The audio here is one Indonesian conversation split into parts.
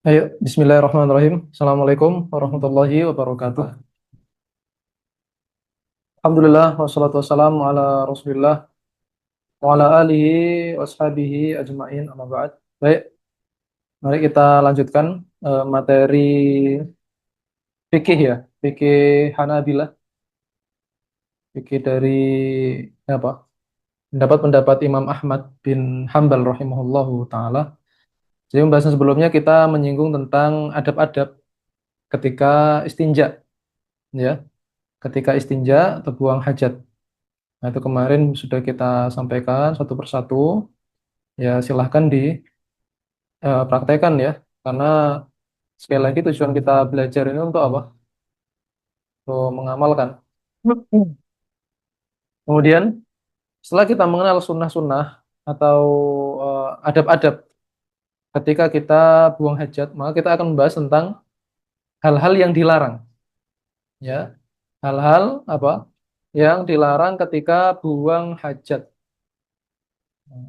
Ayo, Bismillahirrahmanirrahim. Assalamualaikum warahmatullahi wabarakatuh. Alhamdulillah, wassalatu wassalamu ala Rasulillah wa ala alihi wa ashabihi ajma'in amma ba'd. Baik, mari kita lanjutkan materi fikih ya, fikih Hanabilah, fikih dari apa? Pendapat-pendapat Imam Ahmad bin Hambal rahimahullahu taala. Jadi pembahasan sebelumnya kita menyinggung tentang adab-adab ketika istinja, ya, ketika istinja atau buang hajat. Nah, itu kemarin sudah kita sampaikan satu persatu. Ya, silahkan dipraktekkan ya. Karena sekali lagi tujuan kita belajar ini untuk apa? Untuk mengamalkan. Kemudian, setelah kita mengenal sunnah-sunnah atau adab-adab ketika kita buang hajat, maka kita akan membahas tentang hal-hal yang dilarang. Ya, hal-hal apa? Yang dilarang ketika buang hajat.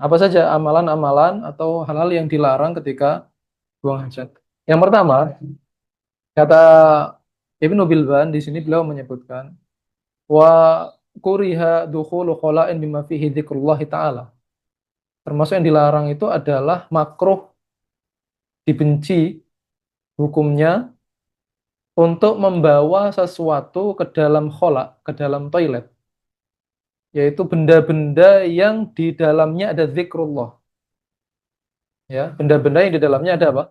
Apa saja amalan-amalan atau hal-hal yang dilarang ketika buang hajat. Yang pertama, kata Ibnu Bilban di sini beliau menyebutkan wa kuriha dukhulu khala'in bima fihi dzikrullah taala. Termasuk yang dilarang itu adalah makruh, dibenci hukumnya untuk membawa sesuatu ke dalam khala, ke dalam toilet, yaitu benda-benda yang di dalamnya ada zikrullah, ya, benda-benda yang di dalamnya ada apa?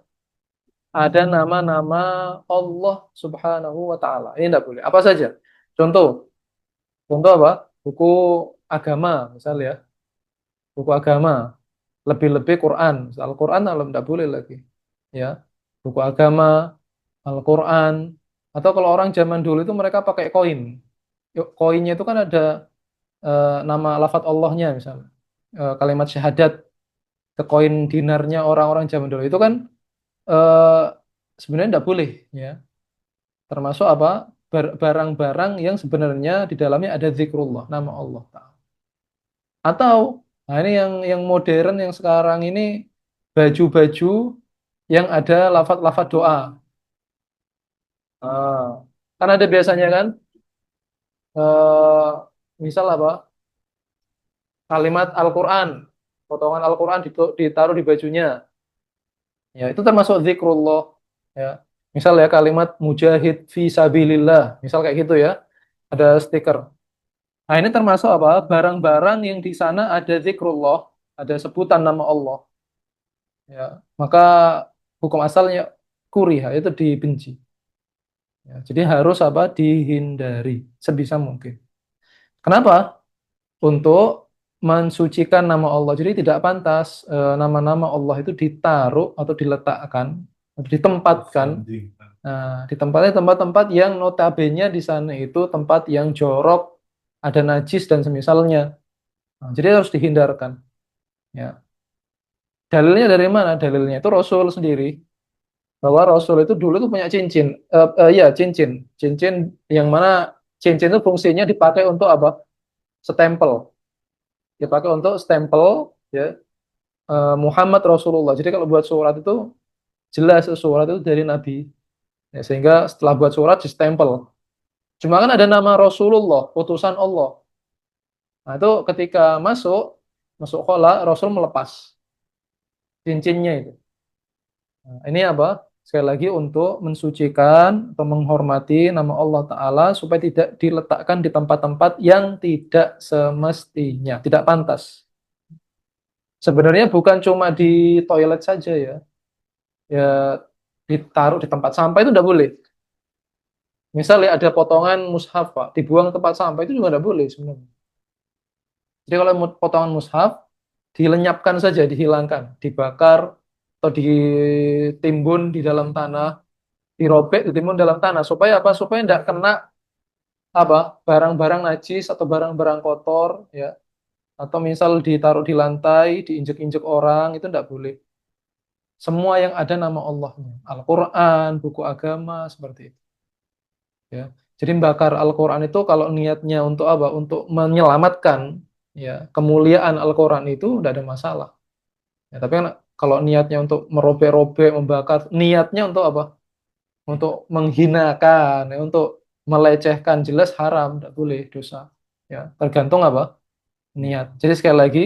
Ada nama-nama Allah Subhanahu wa taala. Ini tidak boleh. Apa saja? Contoh, contoh apa? Buku agama, misalnya ya, buku agama, lebih-lebih Quran. Al-Quran alam tidak boleh lagi. Ya, buku agama, Al-Quran, atau kalau orang zaman dulu itu mereka pakai koin. Yuk, koinnya itu kan ada nama lafadz Allahnya misalnya. Kalimat syahadat ke koin dinarnya orang-orang zaman dulu itu kan eh, sebenarnya tidak boleh ya. Termasuk apa? Barang-barang yang sebenarnya di dalamnya ada zikrullah, nama Allah Ta'ala. Atau, nah ini yang modern yang sekarang ini baju-baju yang ada lafaz-lafaz doa. Ah, kan ada biasanya kan, eh, misal apa? Kalimat Al-Quran, potongan Al-Quran ditaruh di bajunya. Ya, itu termasuk zikrullah. Ya, misal ya kalimat mujahid fi sabilillah, misal kayak gitu ya. Ada stiker. Nah, ini termasuk apa? Barang-barang yang di sana ada zikrullah, ada sebutan nama Allah. Ya, maka hukum asalnya kuriha itu dibenci. Ya, jadi harus apa? Dihindari sebisa mungkin. Kenapa? Untuk mensucikan nama Allah. Jadi tidak pantas nama-nama Allah itu ditaruh atau diletakkan atau ditempatkan. Nah, di tempatnya tempat-tempat yang notabene di sana itu tempat yang jorok, ada najis dan semisalnya. Nah, jadi harus dihindarkan. Ya. Dalilnya dari mana? Dalilnya itu Rasul sendiri. Bahwa Rasul itu dulu itu punya cincin. Ya, cincin. Cincin yang mana cincin itu fungsinya dipakai untuk apa? Stempel. Dipakai untuk stempel ya, Muhammad Rasulullah. Jadi kalau buat surat itu jelas surat itu dari Nabi. Ya, sehingga setelah buat surat di stempel. Cuma kan ada nama Rasulullah, utusan Allah. Nah, itu ketika masuk masuk khola, Rasul melepas cincinnya itu. Nah, ini apa? Sekali lagi untuk mensucikan atau menghormati nama Allah Ta'ala supaya tidak diletakkan di tempat-tempat yang tidak semestinya, tidak pantas. Sebenarnya bukan cuma di toilet saja ya. Ya, ditaruh di tempat sampah itu tidak boleh. Misalnya ada potongan mushaf, Pak, dibuang ke tempat sampah itu juga tidak boleh sebenarnya. Jadi kalau potongan mushaf dilenyapkan saja, dihilangkan, dibakar atau ditimbun di dalam tanah, dirobek, ditimbun dalam tanah supaya apa? Supaya tidak kena apa? Barang-barang najis atau barang-barang kotor ya. Atau misal ditaruh di lantai, diinjek-injek orang itu tidak boleh. Semua yang ada nama Allahnya, Al-Quran, buku agama seperti itu. Ya. Jadi membakar Al-Quran itu kalau niatnya untuk apa? Untuk menyelamatkan ya kemuliaan Al-Quran itu tidak ada masalah. Ya, tapi kan Kalau niatnya untuk merobek-robek, membakar, niatnya untuk apa? Untuk menghinakan, ya, untuk melecehkan, jelas haram, tidak boleh dosa. Ya, tergantung apa? Niat. Jadi sekali lagi,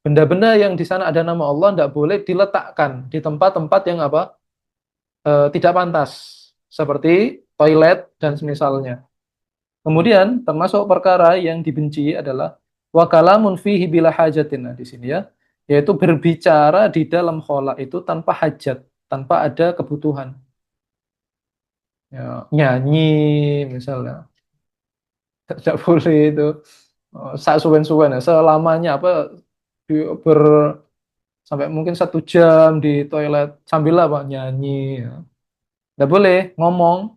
benda-benda yang di sana ada nama Allah tidak boleh diletakkan di tempat-tempat yang apa? Tidak pantas, seperti toilet dan semisalnya. Kemudian termasuk perkara yang dibenci adalah wakalamun fihi bila hajatin. Nah, di sini ya, yaitu berbicara di dalam khola itu tanpa hajat, tanpa ada kebutuhan. Ya, nyanyi misalnya, tidak boleh itu. Sak suwen-suwen ya, selamanya apa ber sampai mungkin 1 jam di toilet sambil apa nyanyi. Ya. Tidak boleh ngomong,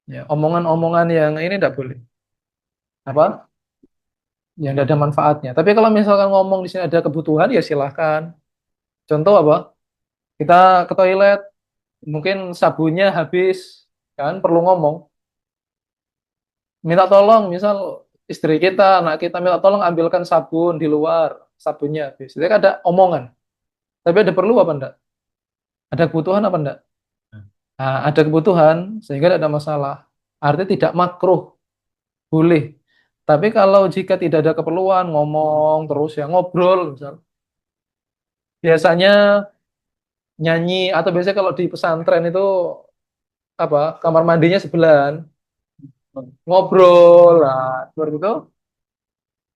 ya, omongan-omongan yang ini tidak boleh. Apa? Yang tidak ada manfaatnya. Tapi kalau misalkan ngomong di sini ada kebutuhan, ya silahkan. Contoh apa? Kita ke toilet, mungkin sabunnya habis, kan perlu ngomong. Minta tolong, misal istri kita, anak kita minta tolong ambilkan sabun di luar, sabunnya habis. Jadi kan ada omongan. Tapi ada perlu apa enggak? Ada kebutuhan apa enggak? Nah, ada kebutuhan, sehingga tidak ada masalah. Artinya tidak makruh, boleh. Tapi kalau jika tidak ada keperluan, ngomong terus ya ngobrol, misal. Biasanya nyanyi atau biasanya kalau di pesantren itu apa kamar mandinya sebelahan ngobrol lah seperti itu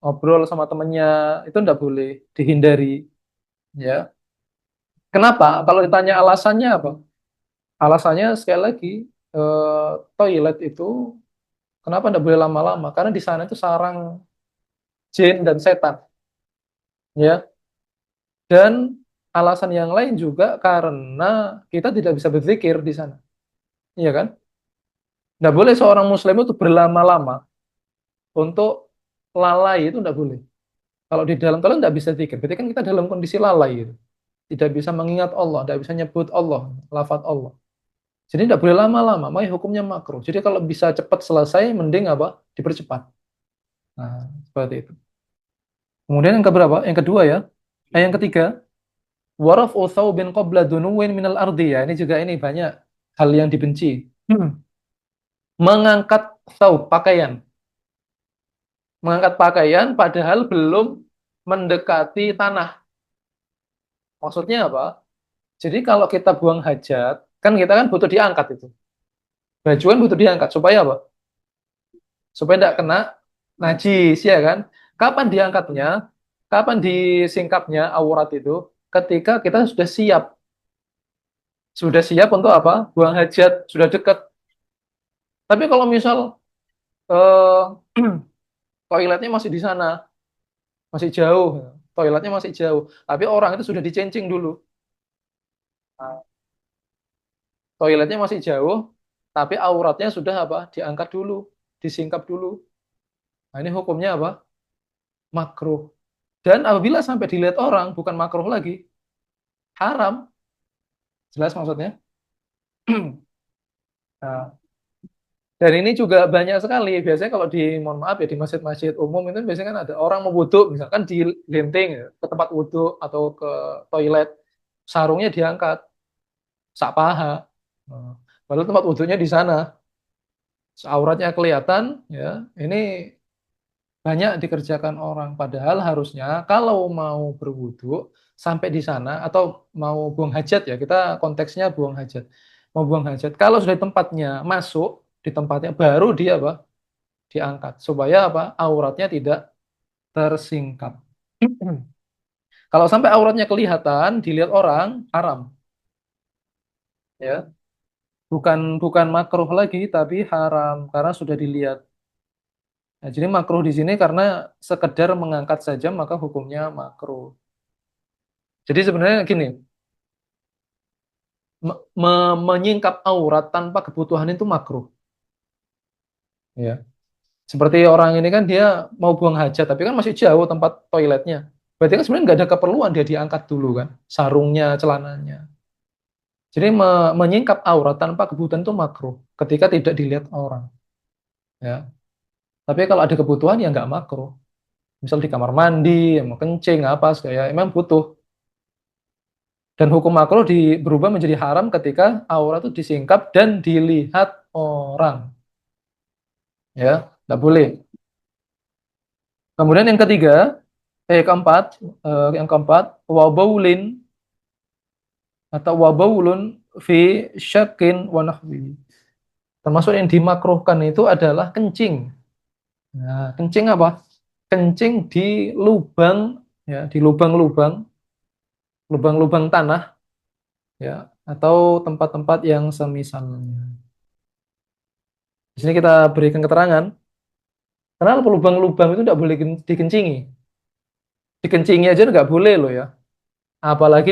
ngobrol sama temennya itu ndak boleh dihindari ya kenapa kalau ditanya alasannya apa alasannya sekali lagi toilet itu kenapa ndak boleh lama-lama karena di sana itu sarang jin dan setan ya dan alasan yang lain juga karena kita tidak bisa berzikir di sana iya kan ndak boleh seorang muslim itu berlama-lama untuk lalai itu ndak boleh. Kalau di dalam toilet nggak bisa zikir, berarti kan kita dalam kondisi lalai gitu. Tidak bisa mengingat Allah, tidak bisa nyebut Allah, lafaz Allah. Jadi tidak boleh lama-lama, makanya hukumnya makruh. Jadi kalau bisa cepat selesai, mending apa? Dipercepat. Nah, seperti itu. Kemudian yang keberapa? Yang kedua ya. Yang ketiga, waraf bin qabla dunuwin minal ardi ya. Ini juga ini banyak hal yang dibenci. Mengangkat pakaian. Mengangkat pakaian padahal belum mendekati tanah. Maksudnya apa? Jadi kalau kita buang hajat, kan kita kan butuh diangkat itu. Baju kan butuh diangkat supaya apa? Supaya tidak kena najis ya kan? Kapan diangkatnya? Kapan disingkapnya aurat itu? Ketika kita sudah siap. Sudah siap untuk apa? Buang hajat, sudah dekat. Tapi kalau misal eh, toiletnya masih di sana, masih jauh, toiletnya masih jauh, tapi orang itu sudah dikencing dulu. Nah, toiletnya masih jauh, tapi auratnya sudah apa? Diangkat dulu, disingkap dulu. Nah, ini hukumnya apa? Makruh. Dan apabila sampai dilihat orang, bukan makruh lagi, haram. Jelas maksudnya? Nah, dan ini juga banyak sekali. Biasanya kalau di, mohon maaf ya, di masjid-masjid umum itu biasanya kan ada orang mau wudhu, misalkan di linting ya, ke tempat wudhu atau ke toilet, sarungnya diangkat, sak paha. Nah, padahal tempat wudhunya di sana, auratnya kelihatan, ya. Ini banyak dikerjakan orang. Padahal harusnya kalau mau berwudu sampai di sana atau mau buang hajat ya, kita konteksnya buang hajat. Mau buang hajat, kalau sudah di tempatnya masuk di tempatnya baru dia apa? Diangkat supaya apa? Auratnya tidak tersingkap. Kalau sampai auratnya kelihatan dilihat orang haram ya. Bukan bukan makruh lagi tapi haram karena sudah dilihat. Nah, jadi makruh di sini karena sekedar mengangkat saja maka hukumnya makruh. Jadi sebenarnya gini, menyingkap aurat tanpa kebutuhan itu makruh. Ya. Seperti orang ini kan dia mau buang hajat, tapi kan masih jauh tempat toiletnya. Berarti kan sebenarnya nggak ada keperluan dia diangkat dulu kan, sarungnya, celananya. Jadi menyingkap aurat tanpa kebutuhan itu makruh ketika tidak dilihat orang. Ya. Tapi kalau ada kebutuhan ya nggak makruh. Misal di kamar mandi, mau kencing, apa, kayak emang butuh. Dan hukum makruh berubah menjadi haram ketika aurat itu disingkap dan dilihat orang. Ya, nggak boleh. Kemudian yang ketiga, keempat, yang keempat, wabaulin atau wabaulun fi syakin wa nahwi. Termasuk yang dimakruhkan itu adalah kencing. Nah, kencing apa? Kencing di lubang, ya, di lubang-lubang, lubang-lubang tanah, ya, atau tempat-tempat yang semisalnya. Di sini kita berikan keterangan, karena lubang-lubang itu tidak boleh dikencingi. Dikencingi aja nggak boleh loh ya. Apalagi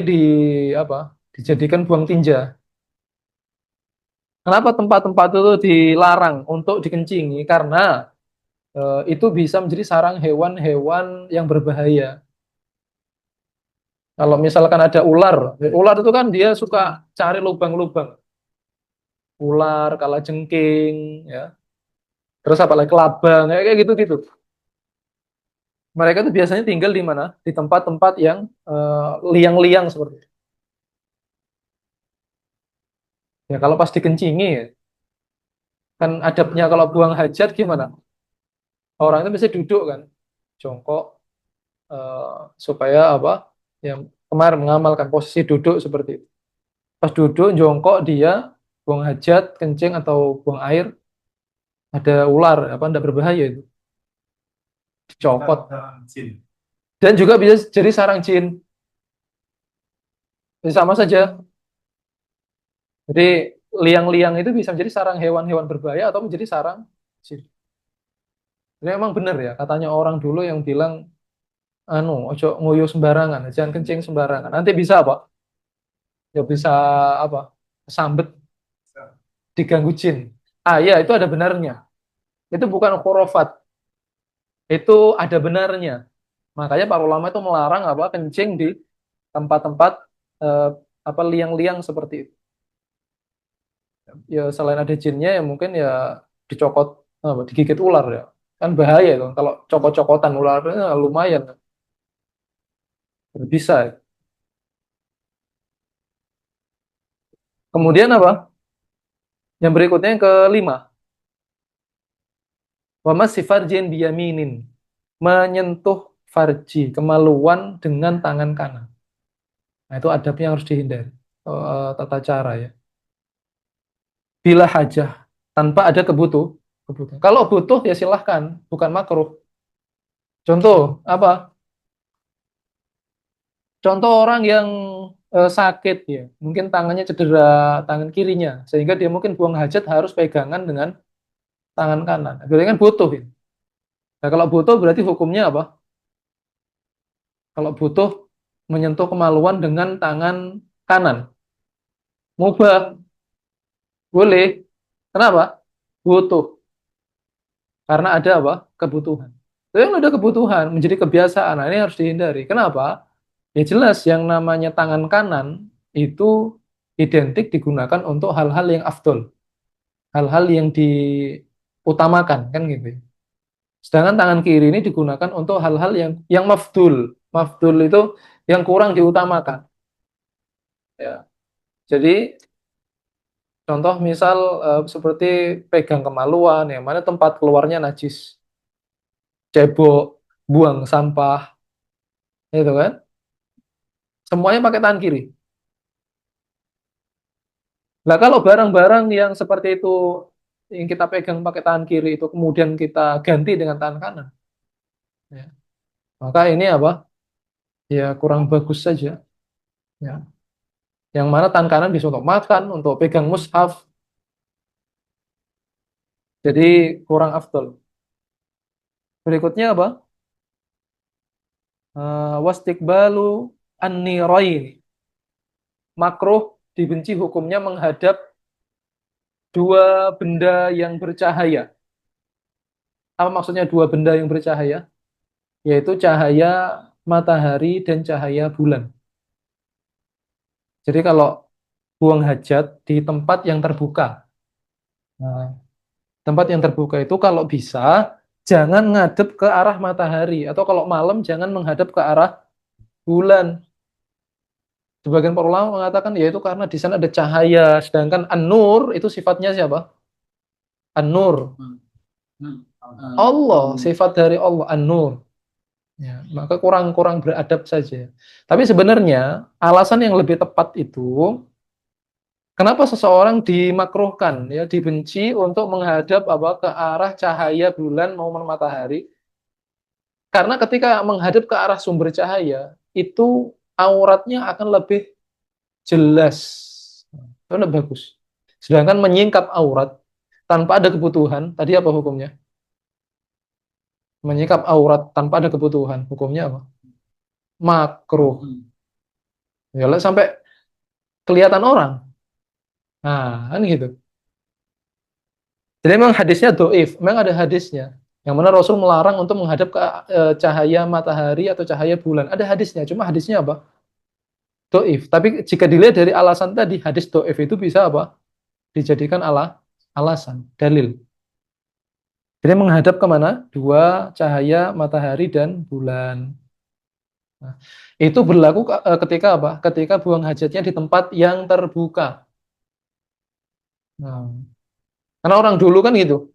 apa? Dijadikan buang tinja. Kenapa tempat-tempat itu dilarang untuk dikencingi? Karena itu bisa menjadi sarang hewan-hewan yang berbahaya. Kalau misalkan ada ular, ular itu kan dia suka cari lubang-lubang. Ular, kalajengking, ya. Terus apa lagi kelabang, kayak gitu-gitu. Mereka tuh biasanya tinggal di mana? Di tempat-tempat yang liang-liang seperti itu. Ya kalau pas dikencingi, ya, kan adabnya kalau buang hajat gimana? Orang itu bisa duduk kan, jongkok, eh, supaya apa? Yang kemarin mengamalkan posisi duduk seperti itu. Pas duduk, jongkok dia buang hajat, kencing atau buang air, ada ular, apa enggak berbahaya itu, dicopot. Dan juga bisa jadi sarang jin. Jadi sama saja. Jadi liang-liang itu bisa menjadi sarang hewan-hewan berbahaya atau menjadi sarang jin. Jadi emang benar ya, katanya orang dulu yang bilang, anu, ojo nguyuh sembarangan, jangan kencing sembarangan. Nanti bisa apa? Ya bisa apa? Sambet, diganggu jin. Ah iya, itu ada benarnya. Itu bukan khurafat, itu ada benarnya. Makanya para ulama itu melarang apa? Kencing di tempat-tempat eh, apa liang-liang seperti itu. Ya selain ada jinnya ya mungkin ya dicokot, digigit ular ya. Kan bahaya itu. Kalau cokot-cokotan ularnya lumayan. Bisa ya. Kemudian apa? Yang berikutnya yang kelima. Wa sifar jin biyaminin. Menyentuh farji, kemaluan dengan tangan kanan. Nah, itu adabnya yang harus dihindari. Tata cara ya. Bila hajah, tanpa ada kebutuhan. Kalau butuh ya silahkan, bukan makruh. Contoh apa? Contoh orang yang sakit ya, mungkin tangannya cedera tangan kirinya, sehingga dia mungkin buang hajat harus pegangan dengan tangan kanan. Berarti kan butuh ya. Nah, kalau butuh berarti hukumnya apa? Kalau butuh menyentuh kemaluan dengan tangan kanan, mubah, boleh. Kenapa? Butuh. Karena ada apa? Kebutuhan. Tapi yang ada kebutuhan menjadi kebiasaan. Nah, ini harus dihindari. Kenapa? Ya jelas yang namanya tangan kanan itu identik digunakan untuk hal-hal yang afdol, hal-hal yang diutamakan kan gitu. Sedangkan tangan kiri ini digunakan untuk hal-hal yang mafdul. Mafdul itu yang kurang diutamakan. Ya. Jadi contoh misal seperti pegang kemaluan, yang mana tempat keluarnya najis, cebok, buang sampah, itu kan, semuanya pakai tangan kiri. Nah, kalau barang-barang yang seperti itu yang kita pegang pakai tangan kiri itu kemudian kita ganti dengan tangan kanan, ya, maka ini apa? Ya kurang bagus saja. Ya. Yang mana tangan kanan bisa untuk makan, untuk pegang mushaf, jadi kurang afdol. Berikutnya apa? Wastiqbalu an-nirain. Makruh dibenci hukumnya menghadap dua benda yang bercahaya. Apa maksudnya dua benda yang bercahaya? Yaitu cahaya matahari dan cahaya bulan. Jadi kalau buang hajat di tempat yang terbuka. Nah, tempat yang terbuka itu kalau bisa jangan ngadep ke arah matahari atau kalau malam jangan menghadap ke arah bulan. Sebagian para ulama mengatakan yaitu karena di sana ada cahaya, sedangkan an-nur itu sifatnya siapa? An-nur. Allah, sifat dari Allah an-nur. Ya, maka kurang-kurang beradab saja. Tapi sebenarnya alasan yang lebih tepat itu kenapa seseorang dimakruhkan ya dibenci untuk menghadap apa ke arah cahaya bulan maupun matahari? Karena ketika menghadap ke arah sumber cahaya itu auratnya akan lebih jelas. Itu udah bagus. Sedangkan menyingkap aurat tanpa ada kebutuhan, tadi apa hukumnya? Menyingkap aurat tanpa ada kebutuhan, hukumnya apa? Makruh. Ya lah, sampai kelihatan orang. Nah, kan gitu. Jadi memang hadisnya doif, memang ada hadisnya. Yang mana Rasul melarang untuk menghadap ke cahaya matahari atau cahaya bulan. Ada hadisnya, cuma hadisnya apa? Doif. Tapi jika dilihat dari alasan tadi, hadis doif itu bisa apa? Dijadikan alasan, dalil. Jadi menghadap kemana? Dua cahaya matahari dan bulan. Nah, itu berlaku ketika apa? Ketika buang hajatnya di tempat yang terbuka. Nah, karena orang dulu kan gitu,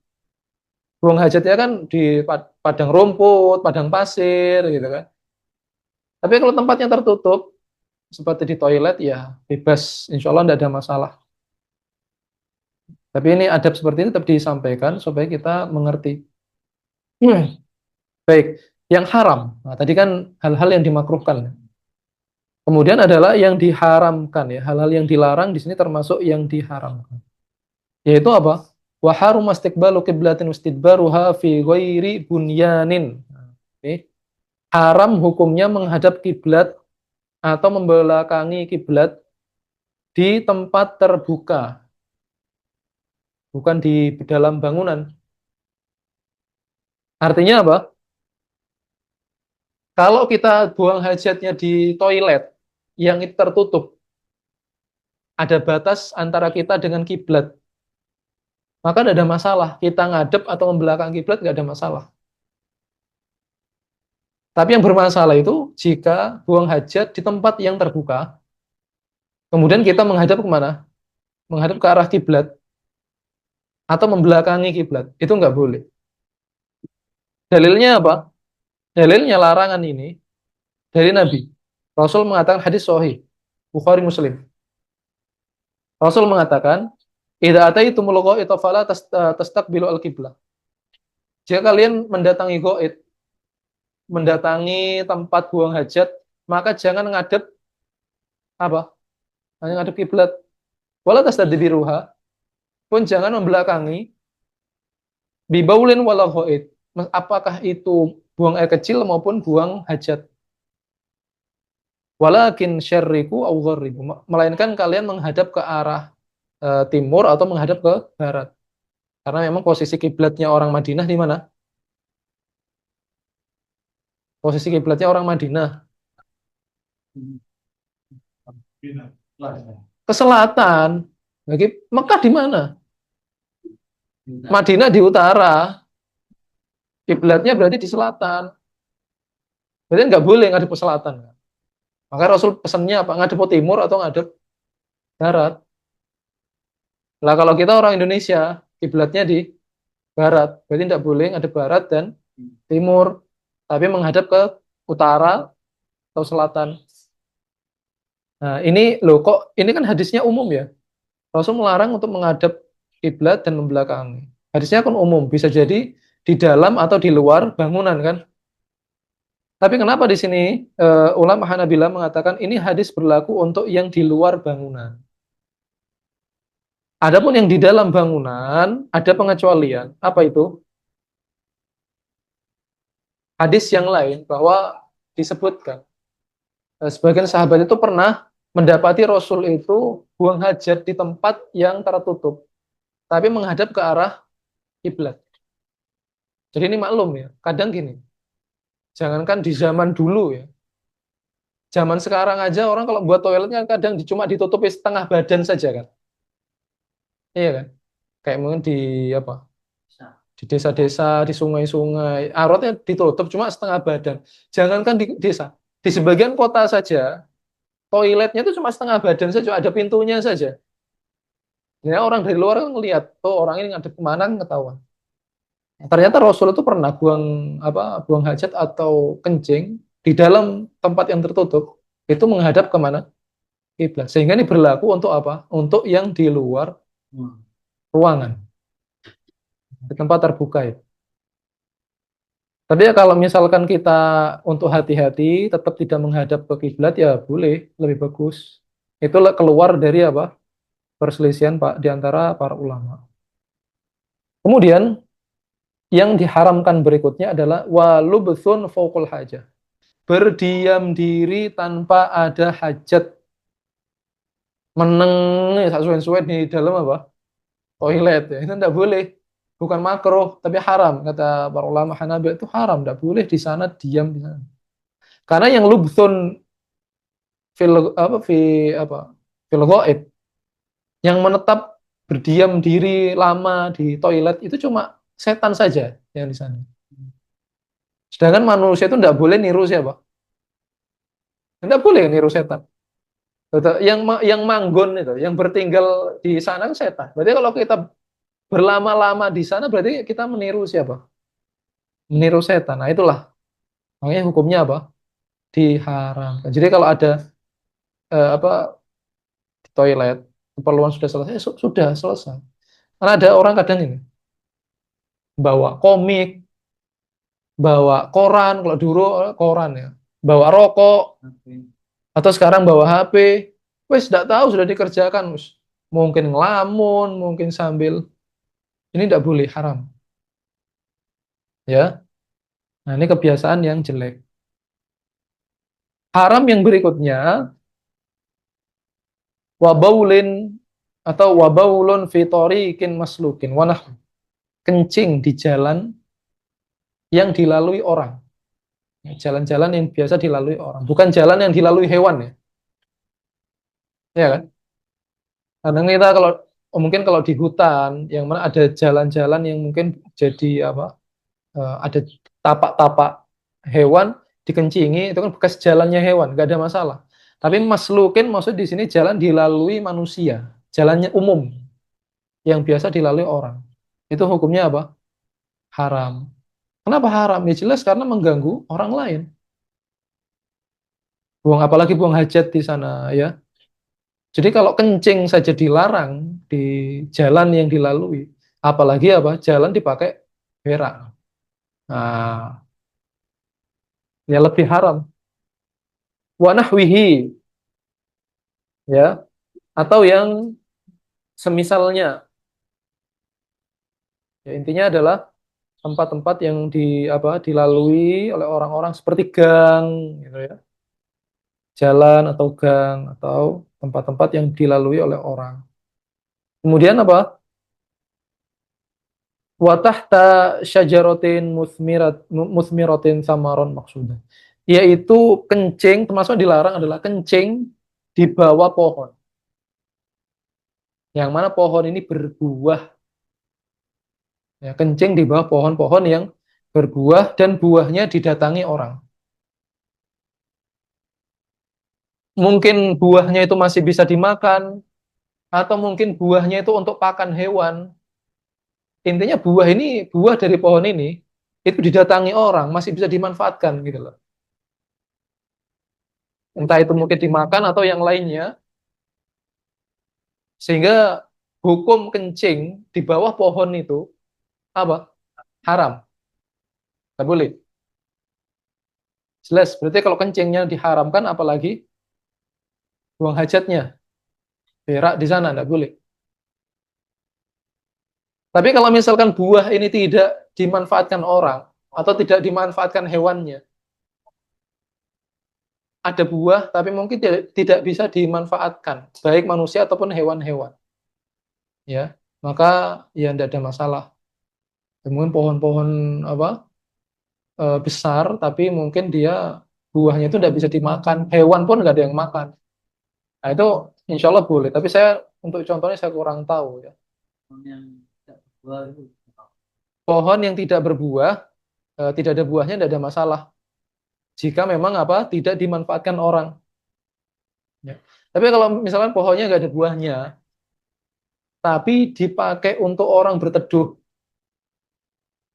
buang hajatnya kan di padang rumput, padang pasir, gitu kan. Tapi kalau tempatnya tertutup, seperti di toilet, ya bebas, insya Allah tidak ada masalah. Tapi ini adab seperti ini tetap disampaikan supaya kita mengerti. Hmm, baik, yang haram. Nah, tadi kan hal-hal yang dimakruhkan. Kemudian adalah yang diharamkan ya, hal-hal yang dilarang di sini termasuk yang diharamkan. Yaitu apa? Wa harum istiqbalu qiblatin wastidbaruha fi ghairi bunyanin. Oke. Haram hukumnya menghadap kiblat atau membelakangi kiblat di tempat terbuka, bukan di dalam bangunan. Artinya apa? Kalau kita buang hajatnya di toilet yang itu tertutup, ada batas antara kita dengan kiblat, maka tidak ada masalah. Kita ngadep atau membelakangi kiblat nggak ada masalah. Tapi yang bermasalah itu jika buang hajat di tempat yang terbuka, kemudian kita menghadap kemana? Menghadap ke arah kiblat atau membelakangi kiblat. Itu nggak boleh. Dalilnya apa? Dalilnya larangan ini dari Nabi. Rasul mengatakan hadis sahih, Bukhari Muslim. Rasul mengatakan, "Idza ataitumul ghaita fala tastaqbilu al-qiblah." Jika kalian mendatangi ghaid, mendatangi tempat buang hajat, maka jangan ngadep apa? Hanya ngadep kiblat. Wala tastadbiruha, pun jangan membelakangi bibaulin wala ghaid. Apakah itu buang air kecil maupun buang hajat. Walakin syarriku au gharribu. Melainkan kalian menghadap ke arah timur atau menghadap ke barat. Karena memang posisi kiblatnya orang Madinah di mana? Posisi kiblatnya orang Madinah ke selatan. Lagi Mekah di mana? Madinah di utara. Kiblatnya berarti di selatan. Berarti nggak boleh ngadep ke selatan. Maka Rasul pesannya apa? Ngadep ke timur atau ngadep barat. Lah kalau kita orang Indonesia, kiblatnya di barat. Berarti nggak boleh ngadep barat dan timur. Tapi menghadap ke utara atau selatan. Nah, ini loh kok ini kan hadisnya umum ya. Rasul melarang untuk menghadap kiblat dan membelakangi. Hadisnya kan umum, bisa jadi di dalam atau di luar bangunan kan. Tapi kenapa di sini ulama Hanabilah mengatakan ini hadis berlaku untuk yang di luar bangunan. Adapun yang di dalam bangunan ada pengecualian. Apa itu? Hadis yang lain bahwa disebutkan sebagian sahabat itu pernah mendapati Rasul itu buang hajat di tempat yang tertutup, tapi menghadap ke arah kiblat. Jadi ini maklum ya, kadang gini, jangankan di zaman dulu ya, zaman sekarang aja orang kalau buat toiletnya kadang cuma ditutupi setengah badan saja kan, iya kan? Kayak mungkin di apa? Di desa-desa, di sungai-sungai, auratnya ditutup cuma setengah badan. Jangankan di desa, di sebagian kota saja, toiletnya itu cuma setengah badan saja, ada pintunya saja. Ya orang dari luar kan ngelihat, oh orang ini ngadep kemana kan ketahuan. Ternyata Rasul itu pernah buang hajat atau kencing di dalam tempat yang tertutup itu menghadap kemana? Kiblat. Sehingga ini berlaku untuk apa? Untuk yang di luar ruangan, di tempat terbuka ya. Tapi ya kalau misalkan kita untuk hati-hati tetap tidak menghadap ke kiblat ya boleh, lebih bagus. Itulah keluar dari apa? Perselisihan Pak di antara para ulama. Kemudian yang diharamkan berikutnya adalah walubthun fauqul hajah. Berdiam diri tanpa ada hajat. Meneng ya suwen-suwen di dalam apa? Toilet ya. Itu tidak boleh. Bukan makruh, tapi haram. Kata para ulama Hanabi itu haram. Tidak boleh di sana diam di sana. Karena yang lubthun fil apa fi apa fil ghaib yang menetap berdiam diri lama di toilet itu cuma setan saja yang di sana. Sedangkan manusia itu tidak boleh niru siapa? Tidak boleh niru setan. Betul. Yang manggon itu, yang bertinggal di sana kan setan. Berarti kalau kita berlama-lama di sana berarti kita meniru siapa? Meniru setan. Nah, itulah. Makanya hukumnya apa? Diharamkan. Jadi kalau ada apa di toilet, keperluan sudah selesai, sudah selesai. Karena ada orang kadang ini bawa komik, bawa koran, kalau dulu koran ya, bawa rokok, atau sekarang bawa HP, wes tidak tahu sudah dikerjakan, wes. Mungkin ngelamun, mungkin sambil ini tidak boleh haram, ya. Nah ini kebiasaan yang jelek. Haram yang berikutnya wabaulin atau wabaulun fitorikin maslukin wanah kencing di jalan yang dilalui orang. Jalan-jalan yang biasa dilalui orang, bukan jalan yang dilalui hewan ya. Ya kan? Kadang kita kalau mungkin kalau di hutan yang mana ada jalan-jalan yang mungkin jadi apa? Ada tapak-tapak hewan dikencingi itu kan bekas jalannya hewan, nggak ada masalah. Tapi maslukin maksud di sini jalan dilalui manusia, jalannya umum yang biasa dilalui orang. Itu hukumnya apa? Haram. Kenapa haram? Ya jelas karena mengganggu orang lain. Buang apalagi buang hajat di sana ya. Jadi kalau kencing saja dilarang di jalan yang dilalui, apalagi apa? Jalan dipakai berak. Nah, ya lebih haram. Wa nahwihi ya, atau yang semisalnya. Ya, intinya adalah tempat-tempat yang dilalui oleh orang-orang seperti gang gitu ya. Jalan atau gang atau tempat-tempat yang dilalui oleh orang. Kemudian apa? Wa tahta syajaratin musmiratin samaron maksudnya. Yaitu kencing termasuk dilarang adalah kencing di bawah pohon. Yang mana pohon ini berbuah. Ya, kencing di bawah pohon-pohon yang berbuah dan buahnya didatangi orang. Mungkin buahnya itu masih bisa dimakan atau mungkin buahnya itu untuk pakan hewan. Intinya buah dari pohon ini itu didatangi orang, masih bisa dimanfaatkan gitu loh. Entah itu mungkin dimakan atau yang lainnya, sehingga hukum kencing di bawah pohon itu apa? Haram, nggak boleh. Jelas, berarti kalau kencingnya diharamkan, apalagi buang hajatnya, berak di sana nggak boleh. Tapi kalau misalkan buah ini tidak dimanfaatkan orang atau tidak dimanfaatkan hewannya, ada buah tapi mungkin tidak bisa dimanfaatkan, baik manusia ataupun hewan-hewan, ya, maka ya tidak ada masalah. Mungkin pohon-pohon apa besar, tapi mungkin dia buahnya itu tidak bisa dimakan, hewan pun nggak ada yang makan. Nah itu insya Allah boleh. Tapi saya untuk contohnya saya kurang tahu ya. Pohon yang tidak berbuah, tidak ada buahnya, tidak ada masalah. Jika memang apa tidak dimanfaatkan orang, Ya. Tapi kalau misalkan pohonnya nggak ada buahnya, tapi dipakai untuk orang berteduh,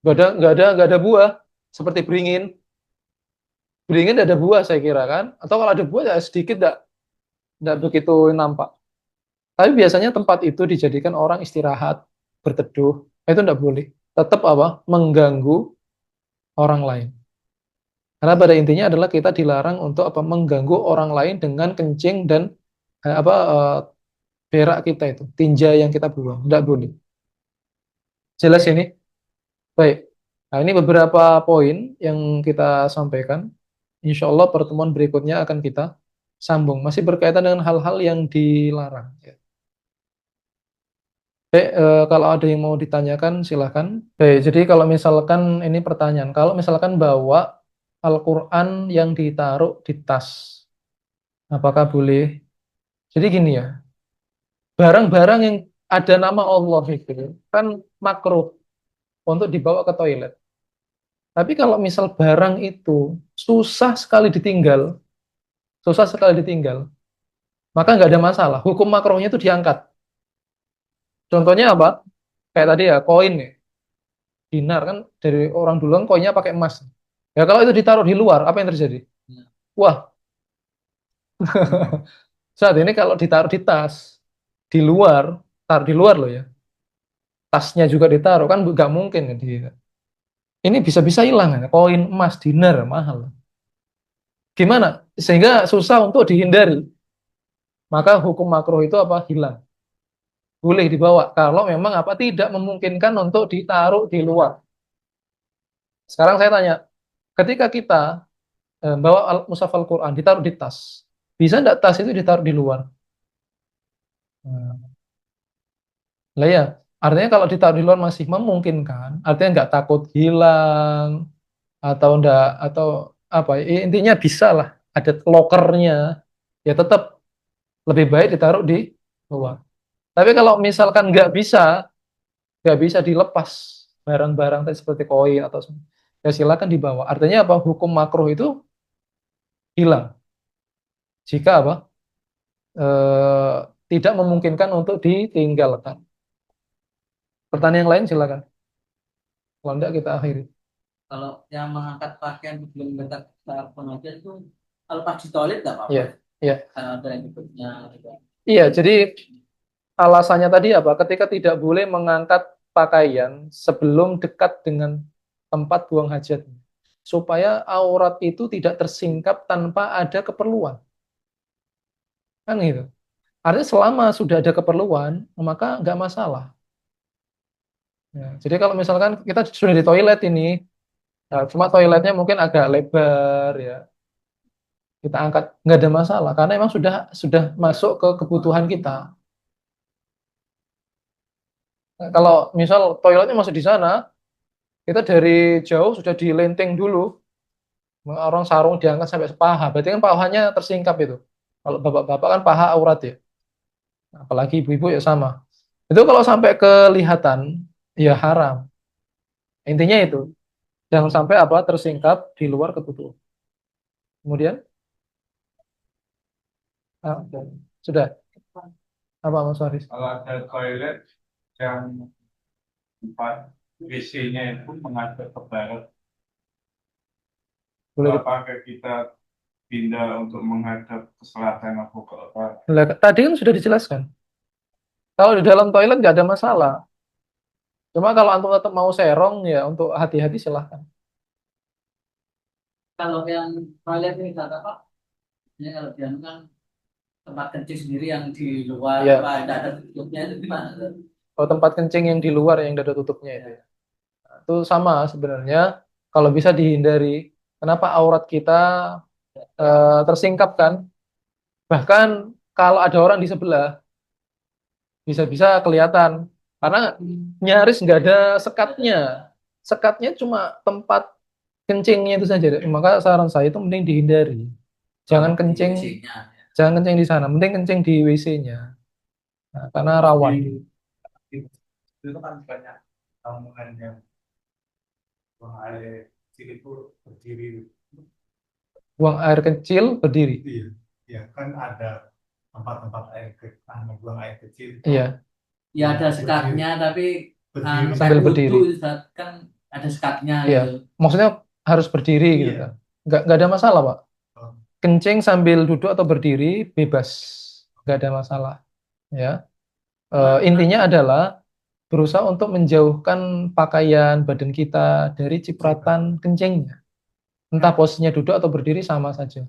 nggak ada buah, seperti beringin. Beringin ada buah saya kira kan, atau kalau ada buah ya sedikit, nggak begitu nampak. Tapi biasanya tempat itu dijadikan orang istirahat, berteduh, itu nggak boleh. Tetap apa? Mengganggu orang lain. Karena pada intinya adalah kita dilarang untuk apa? Mengganggu orang lain dengan kencing dan berak kita itu, tinja yang kita buang, nggak boleh. Jelas ini? Baik. Nah, ini beberapa poin yang kita sampaikan. Insya Allah pertemuan berikutnya akan kita sambung. Masih berkaitan dengan hal-hal yang dilarang. Ya. Baik, kalau ada yang mau ditanyakan, silahkan. Baik, jadi kalau misalkan ini pertanyaan, kalau misalkan bawa Al-Quran yang ditaruh di tas, apakah boleh? Jadi gini ya, barang-barang yang ada nama Allah itu kan makruh untuk dibawa ke toilet. Tapi kalau misal barang itu susah sekali ditinggal, maka nggak ada masalah. Hukum makruhnya itu diangkat. Contohnya apa? Kayak tadi ya, koin nih, dinar kan dari orang dulu kan koinnya pakai emas. Ya kalau itu ditaruh di luar, apa yang terjadi? Wah, saat ini kalau ditaruh di tas, di luar, taruh di luar loh ya, tasnya juga ditaruh, kan nggak mungkin ya. Ini bisa-bisa hilang ya, koin emas, dinar, mahal. Gimana? Sehingga susah untuk dihindari. Maka hukum makruh itu apa? Hilang. Boleh dibawa kalau memang apa tidak memungkinkan untuk ditaruh di luar. Sekarang saya tanya, ketika kita bawa mushaf Al-Quran ditaruh di tas, bisa enggak tas itu ditaruh di luar? Nah, lah ya, artinya kalau ditaruh di luar masih memungkinkan, artinya nggak takut hilang atau enggak atau apa? Intinya bisa lah, ada lokernya, ya tetap lebih baik ditaruh di luar. Tapi kalau misalkan nggak bisa dilepas barang-barang tadi seperti koin atau ya silakan dibawa. Artinya apa? Hukum makruh itu hilang jika apa? Eh, tidak memungkinkan untuk ditinggalkan. Pertanyaan yang lain silakan. Kalau enggak kita akhiri. Kalau yang mengangkat pakaian sebelum mendekat saat pengajian itu kalau pas di toilet nggak apa-apa. Iya, iya. Ada yang ikutnya gitu. Iya, jadi alasannya tadi apa? Ketika tidak boleh mengangkat pakaian sebelum dekat dengan tempat buang hajat. Supaya aurat itu tidak tersingkap tanpa ada keperluan. Kan gitu. Artinya selama sudah ada keperluan, maka nggak masalah. Ya, jadi kalau misalkan kita sudah di toilet ini, nah, cuma toiletnya mungkin agak lebar ya, kita angkat nggak ada masalah karena emang sudah masuk ke kebutuhan kita. Nah, kalau misal toiletnya masih di sana, kita dari jauh sudah dilenting dulu, orang sarung diangkat sampai sepaha, berarti kan pahanya tersingkap itu. Kalau bapak-bapak kan paha aurat ya, apalagi ibu-ibu ya sama. Itu kalau sampai kelihatan, ya haram. Intinya itu, jangan sampai apa tersingkap di luar kebutuhan. Kemudian, sudah apa Mas Faris? Kalau ada toilet yang tempat WC-nya itu menghadap ke barat, Boleh. apakah kita pindah untuk menghadap ke selatan atau ke utara? Tadi kan sudah dijelaskan. Kalau di dalam toilet nggak ada masalah. Cuma kalau antum tetap mau serong ya untuk hati-hati silahkan. Kalau yang toilet ini kata Pak, ini kalau dia kan tempat kencing sendiri yang di luar, Ya, apa tidak ada tutupnya itu gimana? kalau tempat kencing yang di luar yang ada tutupnya itu, ya. Itu sama sebenarnya. Kalau bisa dihindari, kenapa aurat kita tersingkap kan? Bahkan kalau ada orang di sebelah, bisa-bisa kelihatan. Karena nyaris nggak ada sekatnya. Sekatnya cuma tempat kencingnya itu saja. Maka saran saya itu mending dihindari. Jangan kencing, jangan kencing di sana. Mending kencing di WC-nya. Nah, karena rawan. Itu kan banyak bangunan yang buang air kecil itu berdiri. Buang air kecil berdiri. Iya, ya kan ada. tempat-tempat buang air kecil Iya, Ya ada berdiri, sekatnya tapi berdiri. sambil kayak wudhu berdiri. Ustaz, kan ada sekatnya Iya, gitu. maksudnya harus berdiri gitu kan. Iya. Nggak ada masalah, Pak. Oh, Kencing sambil duduk atau berdiri bebas, nggak ada masalah. Ya, Cuma intinya adalah berusaha untuk menjauhkan pakaian badan kita dari cipratan kencingnya. Entah kan posisinya duduk atau berdiri sama saja.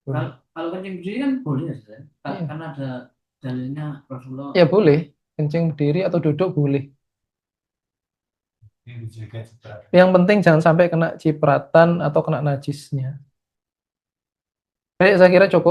kalau Boleh. kalau kencing berdiri kan boleh ya Ustaz. Iya, Karena ada dalilnya Rasulullah. ya boleh. Kencing berdiri atau duduk boleh. ini dijaga citra. Yang penting jangan sampai kena cipratan atau kena najisnya. Baik, saya kira cukup.